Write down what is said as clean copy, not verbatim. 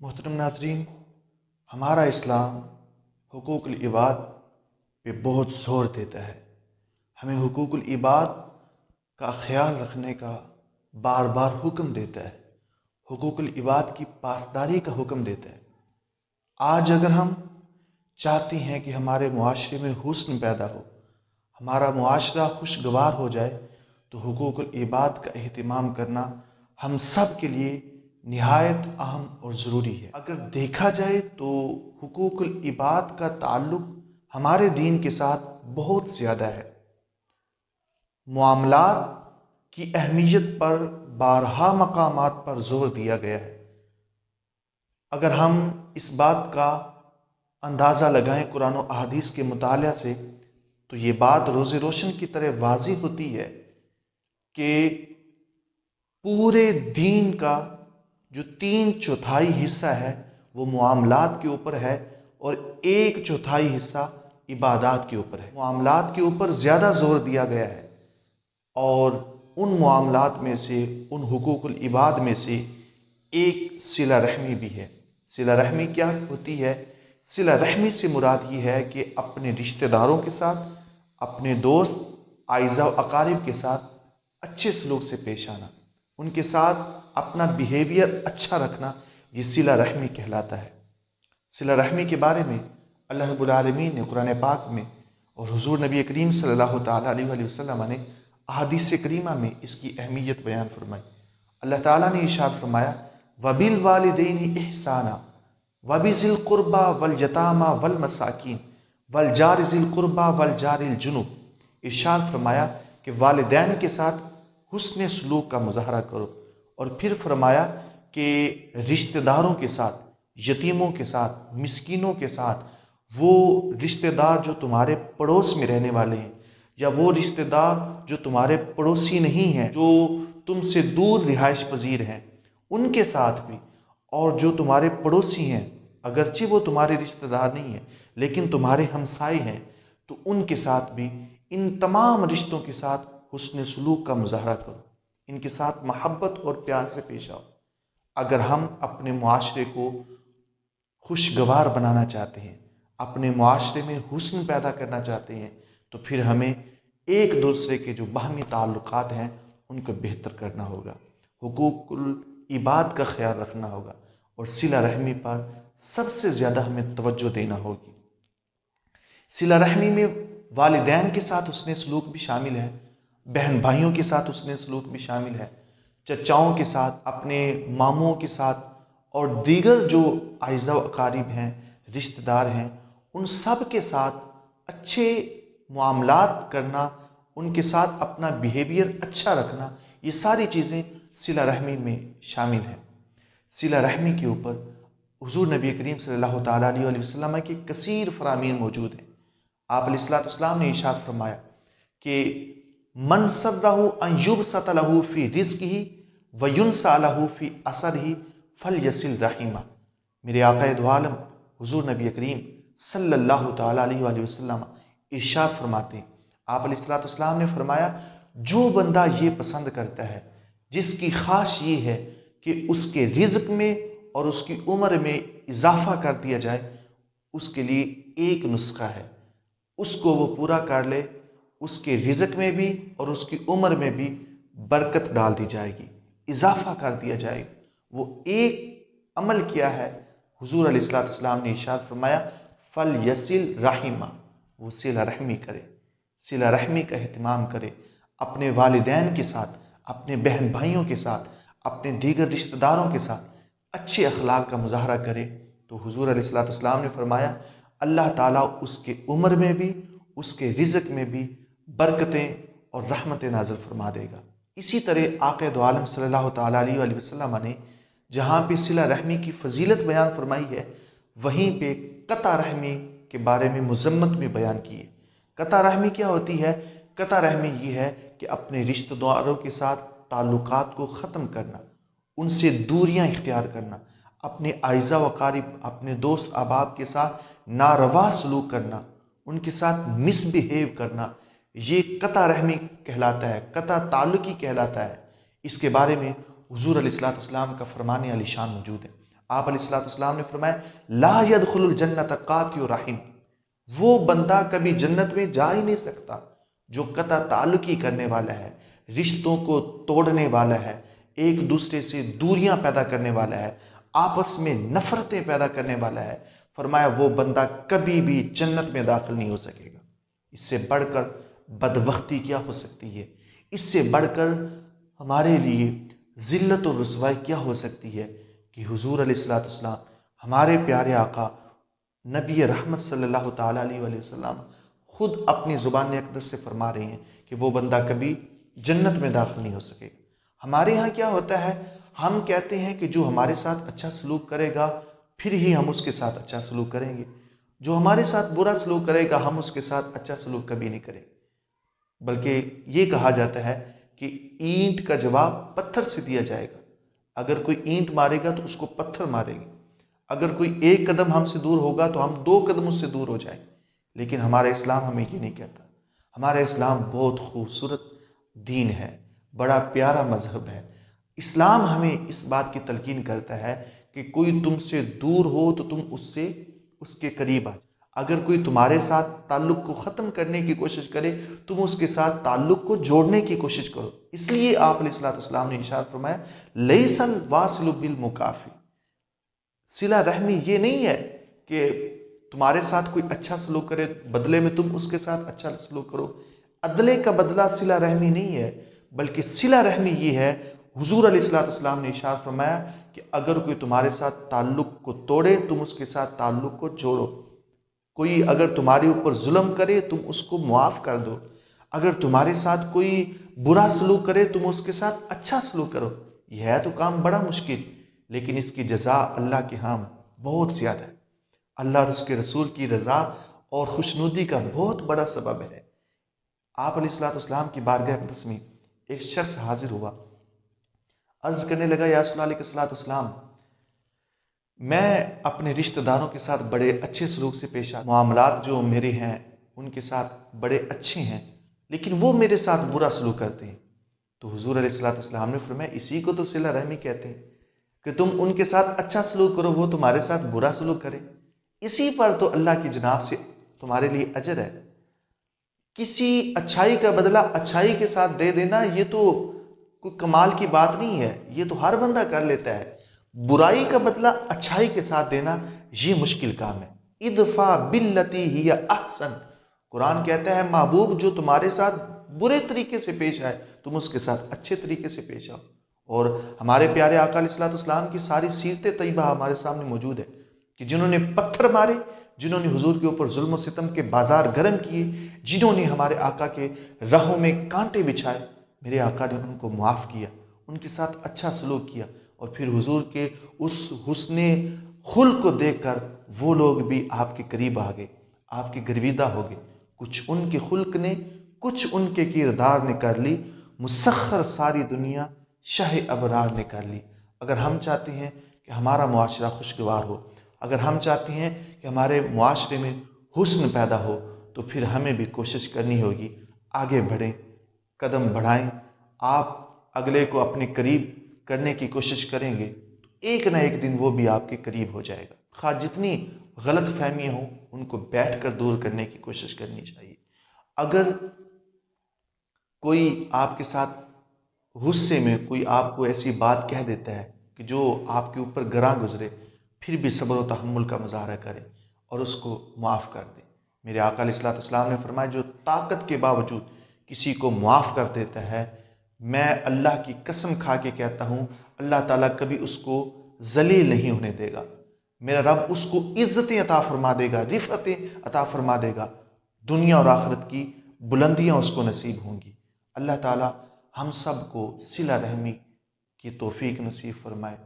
मोहतरम नाज़रीन, हमारा इस्लाम हुकूकुल इबाद पे बहुत ज़ोर देता है। हमें हुकूकुल इबाद का ख्याल रखने का बार बार हुक्म देता है। हुकूकुल इबाद की पासदारी का हुक्म देता है। आज अगर हम चाहते हैं कि हमारे मुआशरे में हुस्न पैदा हो, हमारा मुआशरा खुशगवार हो जाए, तो हुकूकुल इबाद का एहतमाम करना हम सब के लिए निहायत अहम और ज़रूरी है। अगर देखा जाए तो हुकूकुल इबाद का ताल्लुक हमारे दीन के साथ बहुत ज़्यादा है। मुआमलात की अहमियत पर बारहा मकामात पर जोर दिया गया है। अगर हम इस बात का अंदाज़ा लगाएं कुरान और अहादीस के मुतालिया से, तो ये बात रोज़े रोशन की तरह वाज़ी होती है कि पूरे दीन का जो 3/4 हिस्सा है वो मुआमलात के ऊपर है और 1/4 हिस्सा इबादात के ऊपर है। मुआमलात के ऊपर ज़्यादा जोर दिया गया है और उन मुआमलात में से, उन हुकूकुल इबाद में से एक सिला रहमी भी है। सिला रहमी क्या होती है? सिला रहमी से मुराद ये है कि अपने रिश्तेदारों के साथ, अपने दोस्त, आइज़ा व अकारिब के साथ अच्छे सलूक से पेश आना, उनके साथ अपना बिहेवियर अच्छा रखना, ये सिला रहमी कहलाता है। सिला रहमी के बारे में अल्लाह रब्बुल आलमीन ने कुरान पाक में और हुजूर नबी करीम सल्लल्लाहु ताला अलैहि वसल्लम ने अहादीस करीमा में इसकी अहमियत बयान फरमाई। अल्लाह ताला ने इरशाद फरमाया, वबिल वालिदैनि इहसाना वबिज़िल कुर्बा वल यतामा वल मसाकीन वल जारि ज़िल कुर्बा वल जारिल जुनुब। इरशाद फरमाया कि वालिदैन के साथ हुस्न सलूक का मुजाहरा करो, और फिर फरमाया कि रिश्तेदारों के साथ, यतीमों के साथ, मिस्कीनों के साथ, वो रिश्तेदार जो तुम्हारे पड़ोस में रहने वाले हैं, या वो रिश्तेदार जो तुम्हारे पड़ोसी नहीं हैं, जो तुमसे दूर रिहाइश पजीर हैं, उनके साथ भी, और जो तुम्हारे पड़ोसी हैं, अगरचे वो तुम्हारे रिश्तेदार नहीं हैं लेकिन तुम्हारे हमसाए हैं, तो उनके साथ भी, इन तमाम रिश्तों के साथ हुस्न सलूक का मुजाहरा करो, इनके साथ मोहब्बत और प्यार से पेश आओ। अगर हम अपने मुआशरे को खुशगवार बनाना चाहते हैं, अपने मुआशरे में हुस्न पैदा करना चाहते हैं, तो फिर हमें एक दूसरे के जो बाहमी ताल्लुकात हैं उनको बेहतर करना होगा, हुकूकुल इबाद का ख्याल रखना होगा, और सिला रहमी पर सबसे ज़्यादा हमें तवज्जो देना होगी। सिला रहमी में वालिदैन के साथ हुस्न सलूक भी शामिल है, बहन भाइयों के साथ हुस्न सलूक भी शामिल है, चचाओं के साथ, अपने मामुओं के साथ, और दीगर जो आइज़ा व अकारिब हैं, रिश्तेदार हैं, उन सब के साथ अच्छे मुआमलात करना, उनके साथ अपना बिहेवियर अच्छा रखना, ये सारी चीज़ें सिला रहमी में शामिल हैं। सिला रहमी के ऊपर हुजूर नबी करीम सल्लल्लाहु ताला अलैहि वसल्लम के कसीर फरामीन मौजूद हैं। आप अलैहिस्सलाम ने इरशाद फरमाया कि मन सर्रहु अन युबसत लहू फी रिज़्क़िही व युनसा लहू फी असरिही फलयसिल रहीमा। मेरे आक़ाए दो आलम हुजूर नबी करीम सल्लल्लाहु ताला अलैहि वसल्लम इरशाद फरमाते हैं, आप अलैहिस्सलाम ने फरमाया, जो बंदा ये पसंद करता है, जिसकी ख्वाहिश ये है कि उसके रिज़्क़ में और उसकी उम्र में इजाफा कर दिया जाए, उसके लिए एक नुस्खा है, उसको वो पूरा कर ले, उसके रिज़्क़ में भी और उसकी उम्र में भी बरकत डाल दी जाएगी, इजाफा कर दिया जाएगा। वो एक अमल किया है, हुजूर अलैहिस्सलाम ने इरशाद फरमाया, फल यसिल रहीमा, वो सिला रहमी करे, सिला रहमी का एहतमाम करे, अपने वालिदैन के साथ, अपने बहन भाइयों के साथ, अपने दीगर रिश्तेदारों के साथ अच्छे अखलाक का मुजाहरा करे। तो हुजूर अलैहिस्सलाम ने फरमाया, अल्लाह ताला उसके उम्र में भी, उसके रिज़्क़ में भी बरकतें और रहमतें नाज़िल फरमा देगा। इसी तरह आक़ाए दो आलम सल्लल्लाहु ताला अलैहि वसल्लम ने जहाँ पे सिला रहमी की फजीलत बयान फरमाई है, वहीं पे कता रहमी के बारे में मुज़म्मत में बयान की है। कता रहमी क्या होती है? कता रहमी ये है कि अपने रिश्तेदारों के साथ ताल्लुकात को ख़त्म करना, उनसे दूरियां इख्तियार करना, अपने आइज़ा व अकारिब, अपने दोस्त अहबाब के साथ नारवा सलूक करना, उनके साथ मिसबिहेव करना, ये कता रहमी कहलाता है, कता ताल्लुकी कहलाता है। इसके बारे में हुजूर अलैहिस्सलाम का फरमान अलीशान मौजूद है। آپ علیہ السلام نے فرمایا لا يدخل الجنت قاطع رحم، وہ بندہ کبھی جنت میں جا ہی نہیں سکتا جو قطع تعلقی کرنے والا ہے، رشتوں کو توڑنے والا ہے، ایک دوسرے سے دوریاں پیدا کرنے والا ہے، آپس میں نفرتیں پیدا کرنے والا ہے۔ فرمایا وہ بندہ کبھی بھی جنت میں داخل نہیں ہو سکے گا۔ اس سے بڑھ کر بدبختی کیا ہو سکتی ہے؟ اس سے بڑھ کر ہمارے لیے ذلت و رسوائی کیا ہو سکتی ہے کہ حضور علیہ السلام ہمارے پیارے آقا نبی رحمت صلی اللہ تعالیٰ علیہ وسلم خود اپنی زبان اقدس سے فرما رہے ہیں کہ وہ بندہ کبھی جنت میں داخل نہیں ہو سکے گا۔ ہمارے ہاں کیا ہوتا ہے، ہم کہتے ہیں کہ جو ہمارے ساتھ اچھا سلوک کرے گا پھر ہی ہم اس کے ساتھ اچھا سلوک کریں گے، جو ہمارے ساتھ برا سلوک کرے گا ہم اس کے ساتھ اچھا سلوک کبھی نہیں کریں گے۔ بلکہ یہ کہا جاتا ہے کہ اینٹ کا جواب پتھر سے دیا جائے گا۔ اگر کوئی اینٹ مارے گا تو اس کو پتھر مارے گا، اگر کوئی ایک قدم ہم سے دور ہوگا تو ہم 2 قدم اس سے دور ہو جائیں۔ لیکن ہمارا اسلام ہمیں یہ نہیں کہتا۔ ہمارا اسلام بہت خوبصورت دین ہے، بڑا پیارا مذہب ہے۔ اسلام ہمیں اس بات کی تلقین کرتا ہے کہ کوئی تم سے دور ہو تو تم اس کے قریب آ۔ اگر کوئی تمہارے ساتھ تعلق کو ختم کرنے کی کوشش کرے تم اس کے ساتھ تعلق کو جوڑنے کی کوشش کرو۔ اس لیے آپ علیہ السلام نے ارشاد فرمایا لیس الواصل بالمکافی، صلہ رحمی یہ نہیں ہے کہ تمہارے ساتھ کوئی اچھا سلوک کرے بدلے میں تم اس کے ساتھ اچھا سلوک کرو۔ عدلے کا بدلہ صلہ رحمی نہیں ہے، بلکہ صلہ رحمی یہ ہے، حضور علیہ السلام نے ارشاد فرمایا کہ اگر کوئی تمہارے ساتھ تعلق کو توڑے تم اس کے ساتھ تعلق کو جوڑو۔ کوئی اگر تمہارے اوپر ظلم کرے تم اس کو معاف کر دو۔ اگر تمہارے ساتھ کوئی برا سلوک کرے تم اس کے ساتھ اچھا سلوک کرو۔ یہ ہے تو کام بڑا مشکل، لیکن اس کی جزا اللہ کے ہاں بہت زیادہ ہے۔ اللہ اور اس کے رسول کی رضا اور خوشنودی کا بہت بڑا سبب ہے۔ آپ علیہ السلام کی بارگاہ اقدس میں ایک شخص حاضر ہوا، عرض کرنے لگا یا رسول اللہ علیہ السلام، میں اپنے رشتہ داروں کے ساتھ بڑے اچھے سلوک سے پیش آتا، معاملات جو میرے ہیں ان کے ساتھ بڑے اچھے ہیں، لیکن وہ میرے ساتھ برا سلوک کرتے ہیں۔ تو حضور علیہ السلام نے فرمایا اسی کو تو صلہ رحمی کہتے ہیں کہ تم ان کے ساتھ اچھا سلوک کرو وہ تمہارے ساتھ برا سلوک کرے، اسی پر تو اللہ کی جناب سے تمہارے لیے اجر ہے۔ کسی اچھائی کا بدلہ اچھائی کے ساتھ دے دینا یہ تو کوئی کمال کی بات نہیں ہے، یہ تو ہر بندہ کر لیتا ہے۔ برائی کا بدلہ اچھائی کے ساتھ دینا یہ مشکل کام ہے۔ ادفع باللتی ہی احسن، قرآن کہتا ہے محبوب جو تمہارے ساتھ برے طریقے سے پیش آئے تم اس کے ساتھ اچھے طریقے سے پیش آؤ۔ اور ہمارے پیارے آقا علیہ السلام کی ساری سیرت طیبہ ہمارے سامنے موجود ہے کہ جنہوں نے پتھر مارے، جنہوں نے حضور کے اوپر ظلم و ستم کے بازار گرم کیے، جنہوں نے ہمارے آقا کے راہوں میں کانٹے بچھائے، میرے آقا نے ان کو معاف کیا، ان کے ساتھ اچھا سلوک کیا، اور پھر حضور کے اس حسن خلق کو دیکھ کر وہ لوگ بھی آپ کے قریب آ گئے، آپ کے گرویدہ ہو گئے۔ کچھ ان کے خلق نے، کچھ ان کے کردار نے کر لی مسخر ساری دنیا شاہ ابرار نے کر لی۔ اگر ہم چاہتے ہیں کہ ہمارا معاشرہ خوشگوار ہو، اگر ہم چاہتے ہیں کہ ہمارے معاشرے میں حسن پیدا ہو، تو پھر ہمیں بھی کوشش کرنی ہوگی، آگے بڑھیں، قدم بڑھائیں۔ آپ اگلے کو اپنے قریب کرنے کی کوشش کریں گے تو ایک نہ ایک دن وہ بھی آپ کے قریب ہو جائے گا۔ خواہ جتنی غلط فہمیاں ہوں ان کو بیٹھ کر دور کرنے کی کوشش کرنی چاہیے۔ اگر کوئی آپ کے ساتھ غصے میں کوئی آپ کو ایسی بات کہہ دیتا ہے کہ جو آپ کے اوپر گراں گزرے، پھر بھی صبر و تحمل کا مظاہرہ کریں اور اس کو معاف کر دیں۔ میرے آقا علیہ السلام نے فرمایا جو طاقت کے باوجود کسی کو معاف کر دیتا ہے، میں اللہ کی قسم کھا کے کہتا ہوں اللہ تعالیٰ کبھی اس کو ذلیل نہیں ہونے دے گا۔ میرا رب اس کو عزتیں عطا فرما دے گا، رفعتیں عطا فرما دے گا، دنیا اور آخرت کی بلندیاں اس کو نصیب ہوں گی۔ اللہ تعالیٰ ہم سب کو صلہ رحمی کی توفیق نصیب فرمائے۔